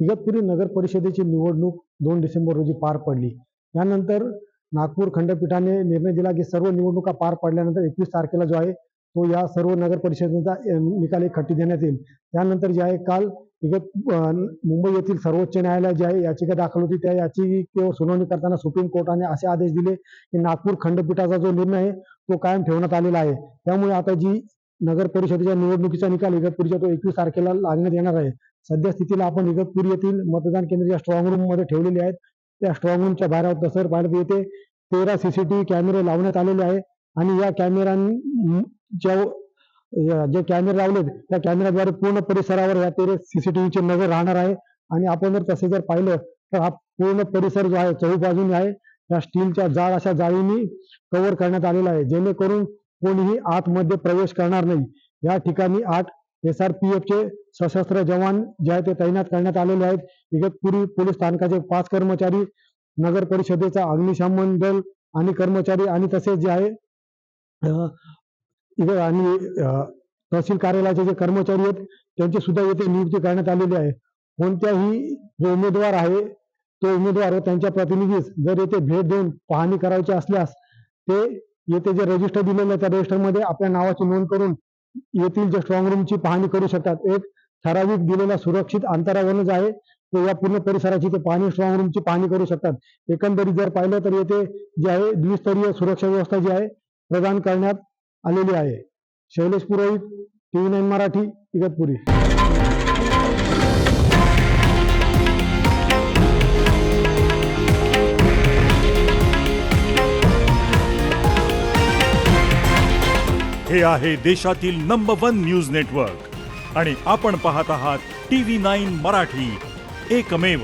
इगतपुरी नगर परिषदेची निवडणूक 2 डिसेंबर रोजी पार पडली. त्यानंतर नागपूर खंडपीठाने निर्णय दिला की सर्व निवडणुका पार पडल्यानंतर 21 तारखेला जो आहे तो या सर्व नगर परिषदेचा निकाल एकखट्टी देण्यात येईल. त्यानंतर जे आहे काल मुंबई येथील सर्वोच्च न्यायालयात जी आहे याचिका दाखल होती, त्या याचिकेवर सुनावणी करताना सुप्रीम कोर्टाने असे आदेश दिले की नागपूर खंडपीठाचा जो निर्णय आहे तो कायम ठेवण्यात आलेला आहे. त्यामुळे आता जी नगर परिषदेच्या निवडणुकीचा निकाल इगतपुरीचा तो 21 तारखेला लागण्यात येणार आहे. सध्या स्थितीला आपण इगतपुरी येथील मतदान केंद्राच्या स्ट्रॉंग रूम मध्ये ठेवलेले आहेत. त्या स्ट्रॉंग रूमच्या बाहेर आहोत. तसं पाहिलं तर येथे 13 CCTV कॅमेरे लावण्यात आलेले आहे आणि या कॅमेऱ्यांच्या जे कॅमेरे लावलेत त्या कॅमेऱ्याद्वारे पूर्ण परिसरावर या 13 CCTVची नजर राहणार आहे. आणि आपण जर तसे जर पाहिलं तर हा पूर्ण परिसर जो आहे चहूबाजूने आहे त्या स्टीलच्या जाड अशा जाळीनी कव्हर करण्यात आलेला आहे, जेणेकरून कोणीही आतमध्ये प्रवेश करणार नाही. या ठिकाणी 8 SRPFचे सशस्त्र जवान जे आहे ते तैनात करण्यात आलेले आहेत. इगतपुरी पोलीस स्थानकाचे 5 कर्मचारी, नगर परिषदेचा अग्निशमन दल आणि कर्मचारी आणि तसेच जे आहे आणि तहसील कार्यालयाचे जे कर्मचारी आहेत त्यांची सुद्धा येथे नियुक्ती करण्यात आलेली आहे. कोणत्याही जो उमेदवार आहे तो उमेदवार व त्यांच्या प्रतिनिधीस जर येथे भेट देऊन पाहणी करायची असल्यास ते येथे जे रजिस्टर दिलेलं आहे त्या रजिस्टरमध्ये आपल्या नावाची नोंद करून येथील जे स्ट्रॉंग रूमची पाहणी करू शकतात. एक ठराविक दिलेल्या सुरक्षित अंतरावरून जे आहे तो या पूर्ण परिसराची ते पाहणी स्ट्रॉंग रूमची पाहणी करू शकतात. एकंदरीत जर पाहिलं तर येथे जे आहे द्विस्तरीय सुरक्षा व्यवस्था जी आहे प्रदान करण्यात आलेली आहे. शैलेश पुरोहित, TV9 मराठी, इगतपुरी. हे आहे देशातील नंबर 1 न्यूज नेटवर्क आणि आपण पाहत आहात TV9 मराठी, एकमेव.